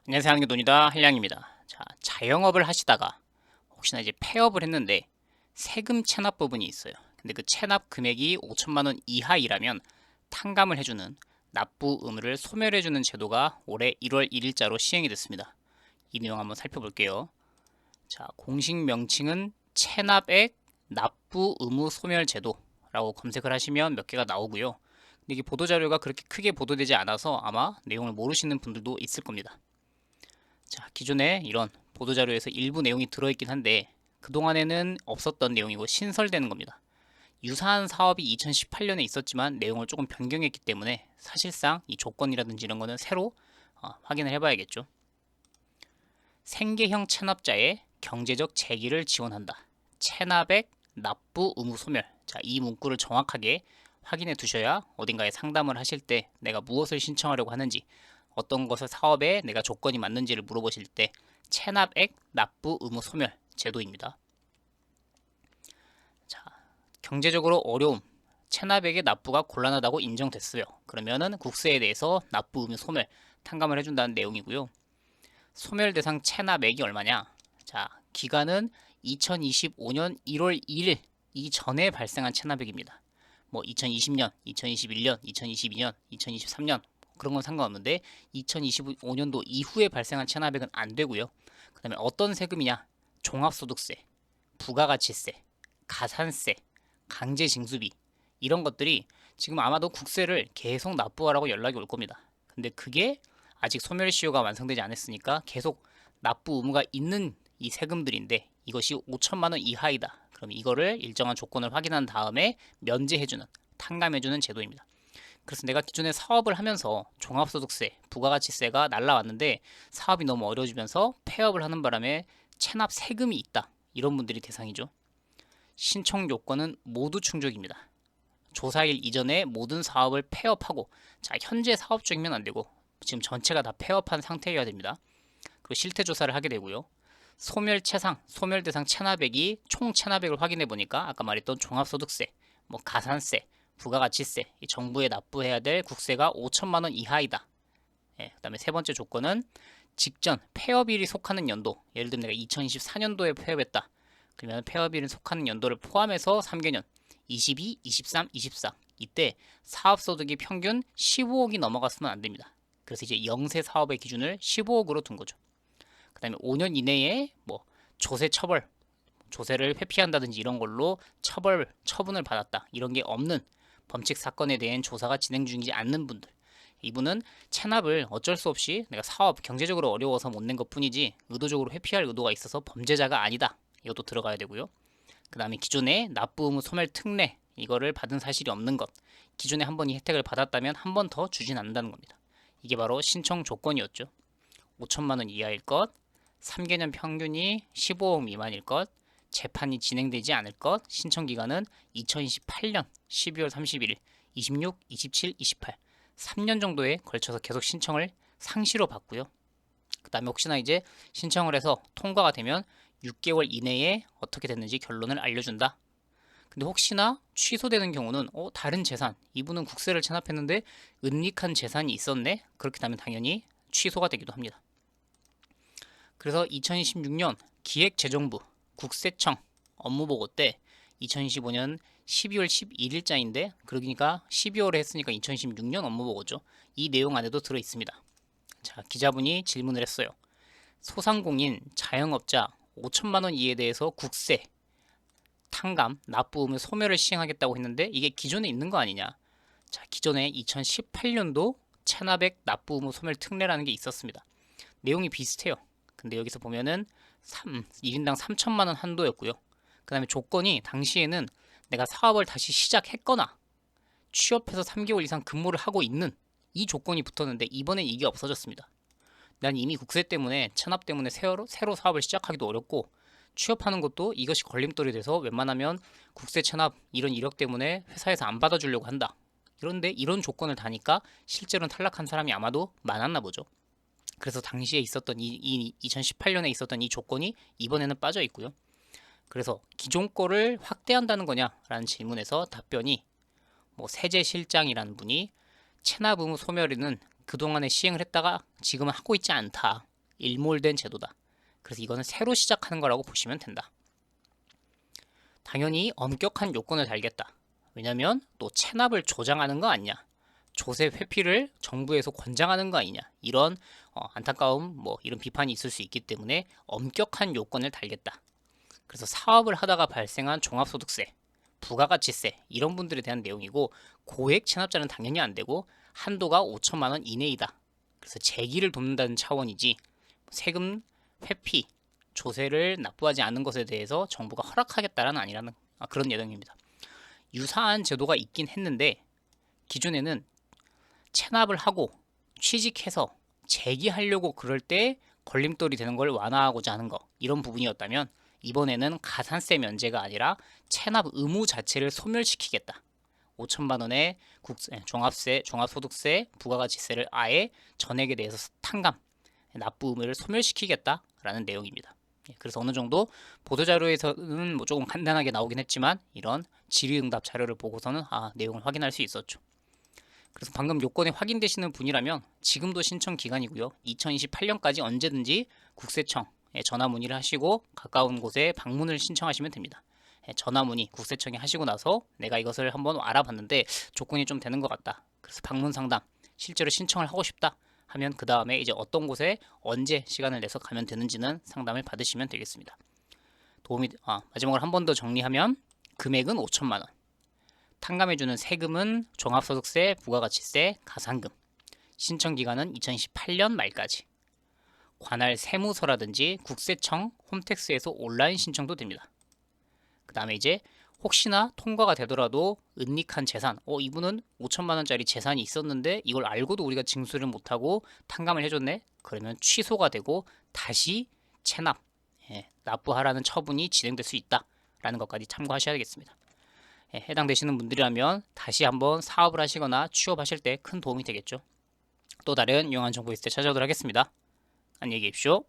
안녕하세요. 하는 게 돈이다. 한량입니다. 자, 자영업을 하시다가 혹시나 이제 폐업을 했는데 세금 체납 부분이 있어요. 근데 그 체납 금액이 5천만 원 이하이라면 탕감을 해주는 납부 의무를 소멸해주는 제도가 올해 1월 1일자로 시행이 됐습니다. 이 내용 한번 살펴볼게요. 자, 공식 명칭은 체납액 납부 의무 소멸 제도라고 검색을 하시면 몇 개가 나오고요. 근데 이게 보도자료가 그렇게 크게 보도되지 않아서 아마 내용을 모르시는 분들도 있을 겁니다. 자, 기존에 이런 보도자료에서 일부 내용이 들어있긴 한데 그동안에는 없었던 내용이고 신설되는 겁니다. 유사한 사업이 2018년에 있었지만 내용을 조금 변경했기 때문에 사실상 이 조건이라든지 이런 거는 새로 확인을 해봐야겠죠. 생계형 체납자의 경제적 재기를 지원한다. 체납액 납부 의무 소멸. 자, 이 문구를 정확하게 확인해 두셔야 어딘가에 상담을 하실 때 내가 무엇을 신청하려고 하는지 어떤 것을 사업에 내가 조건이 맞는지를 물어보실 때 체납액 납부 의무 소멸 제도입니다. 자, 경제적으로 어려움, 체납액의 납부가 곤란하다고 인정됐어요. 그러면은 국세에 대해서 납부 의무 소멸 탕감을 해준다는 내용이고요. 소멸 대상 체납액이 얼마냐? 자, 기간은 2025년 1월 1일 이전에 발생한 체납액입니다. 뭐 2020년, 2021년, 2022년, 2023년 그런 건 상관없는데 2025년도 이후에 발생한 체납액은 안 되고요. 그 다음에 어떤 세금이냐? 종합소득세, 부가가치세, 가산세, 강제징수비 이런 것들이 지금 아마도 국세를 계속 납부하라고 연락이 올 겁니다. 근데 그게 아직 소멸시효가 완성되지 않았으니까 계속 납부 의무가 있는 이 세금들인데 이것이 5천만 원 이하이다. 그럼 이거를 일정한 조건을 확인한 다음에 면제해주는, 탕감해주는 제도입니다. 그래서 내가 기존에 사업을 하면서 종합소득세, 부가가치세가 날라왔는데 사업이 너무 어려워지면서 폐업을 하는 바람에 체납 세금이 있다. 이런 분들이 대상이죠. 신청 요건은 모두 충족입니다. 조사일 이전에 모든 사업을 폐업하고, 자, 현재 사업 중이면 안 되고 지금 전체가 다 폐업한 상태여야 됩니다. 그리고 실태 조사를 하게 되고요. 소멸 체상, 소멸 대상 체납액이 총 체납액을 확인해 보니까 아까 말했던 종합소득세, 뭐 가산세, 부가가치세, 이 정부에 납부해야 될 국세가 5천만 원 이하이다. 예, 그다음에 세 번째 조건은 직전 폐업일이 속하는 연도, 예를 들면 내가 2024년도에 폐업했다. 그러면 폐업일이 속하는 연도를 포함해서 3개년, 22, 23, 24 이때 사업소득이 평균 15억이 넘어갔으면 안 됩니다. 그래서 이제 영세 사업의 기준을 15억으로 둔 거죠. 그 다음에 5년 이내에 뭐 조세 처벌, 조세를 회피한다든지 이런 걸로 처분을 받았다. 이런 게 없는 범칙 사건에 대한 조사가 진행 중이지 않는 분들. 이분은 체납을 어쩔 수 없이 내가 사업 경제적으로 어려워서 못 낸 것 뿐이지 의도적으로 회피할 의도가 있어서 범죄자가 아니다. 이것도 들어가야 되고요. 그 다음에 기존에 납부 의무 소멸 특례 이거를 받은 사실이 없는 것. 기존에 한 번 이 혜택을 받았다면 한 번 더 주진 않는다는 겁니다. 이게 바로 신청 조건이었죠. 5천만 원 이하일 것, 3개년 평균이 15억 미만일 것, 재판이 진행되지 않을 것, 신청 기간은 2028년 12월 31일, 26, 27, 28 3년 정도에 걸쳐서 계속 신청을 상시로 받고요. 그 다음에 혹시나 이제 신청을 해서 통과가 되면 6개월 이내에 어떻게 됐는지 결론을 알려준다. 근데 혹시나 취소되는 경우는 다른 재산, 이분은 국세를 체납했는데 은닉한 재산이 있었네? 그렇게 되면 당연히 취소가 되기도 합니다. 그래서 2026년 기획재정부 국세청 업무보고 때 2025년 12월 11일자인데 그러니까 12월에 했으니까 2016년 업무보고죠. 이 내용 안에도 들어 있습니다. 자, 기자분이 질문을 했어요. 소상공인 자영업자 5천만 원 이에 대해서 국세 탕감 납부 의무 소멸을 시행하겠다고 했는데 이게 기존에 있는 거 아니냐? 자, 기존에 2018년도 체납액 납부 의무 소멸 특례라는 게 있었습니다. 내용이 비슷해요. 근데 여기서 보면은 1인당 3천만 원 한도였고요. 그 다음에 조건이 당시에는 내가 사업을 다시 시작했거나 취업해서 3개월 이상 근무를 하고 있는 이 조건이 붙었는데 이번엔 이게 없어졌습니다. 난 이미 국세 때문에 체납 때문에 새로 사업을 시작하기도 어렵고 취업하는 것도 이것이 걸림돌이 돼서 웬만하면 국세 체납 이런 이력 때문에 회사에서 안 받아주려고 한다. 그런데 이런 조건을 다니까 실제로는 탈락한 사람이 아마도 많았나 보죠. 그래서 당시에 있었던 2018년에 있었던 이 조건이 이번에는 빠져 있고요. 그래서 기존 거를 확대한다는 거냐라는 질문에서 답변이 뭐 세제실장이라는 분이 체납 의무 소멸에는 그동안에 시행을 했다가 지금은 하고 있지 않다. 일몰된 제도다. 그래서 이거는 새로 시작하는 거라고 보시면 된다. 당연히 엄격한 요건을 달겠다. 왜냐면 또 체납을 조장하는 거 아니냐, 조세 회피를 정부에서 권장하는 거 아니냐, 이런 안타까움, 이런 비판이 있을 수 있기 때문에 엄격한 요건을 달겠다. 그래서 사업을 하다가 발생한 종합소득세, 부가가치세 이런 분들에 대한 내용이고, 고액 체납자는 당연히 안 되고 한도가 5천만 원 이내이다. 그래서 재기를 돕는다는 차원이지 세금 회피, 조세를 납부하지 않는 것에 대해서 정부가 허락하겠다라는 아니라는 그런 내용입니다. 유사한 제도가 있긴 했는데 기존에는 체납을 하고 취직해서 재기하려고 그럴 때 걸림돌이 되는 걸 완화하고자 하는 거, 이런 부분이었다면 이번에는 가산세 면제가 아니라 체납 의무 자체를 소멸시키겠다. 5천만 원의 종합세, 종합소득세, 부가가치세를 아예 전액에 대해서 탕감, 납부 의무를 소멸시키겠다라는 내용입니다. 그래서 어느 정도 보도자료에서는 조금 간단하게 나오긴 했지만 이런 질의응답 자료를 보고서는 내용을 확인할 수 있었죠. 그래서 방금 요건이 확인되시는 분이라면 지금도 신청 기간이고요. 2028년까지 언제든지 국세청에 전화 문의를 하시고 가까운 곳에 방문을 신청하시면 됩니다. 전화 문의 국세청에 하시고 나서 내가 이것을 한번 알아봤는데 조건이 좀 되는 것 같다. 그래서 방문 상담, 실제로 신청을 하고 싶다 하면 그 다음에 이제 어떤 곳에 언제 시간을 내서 가면 되는지는 상담을 받으시면 되겠습니다. 마지막으로 한 번 더 정리하면 금액은 5천만 원. 탕감해주는 세금은 종합소득세, 부가가치세, 가산금. 신청 기간은 2028년 말까지. 관할 세무서라든지 국세청, 홈택스에서 온라인 신청도 됩니다. 그 다음에 이제 혹시나 통과가 되더라도 은닉한 재산, 이분은 5천만 원짜리 재산이 있었는데 이걸 알고도 우리가 징수를 못하고 탕감을 해줬네? 그러면 취소가 되고 다시 체납, 납부하라는 처분이 진행될 수 있다라는 것까지 참고하셔야 되겠습니다. 해당되시는 분들이라면 다시 한번 사업을 하시거나 취업하실 때 큰 도움이 되겠죠. 또 다른 유용한 정보 있을 때 찾아오도록 하겠습니다. 안녕히 계십시오.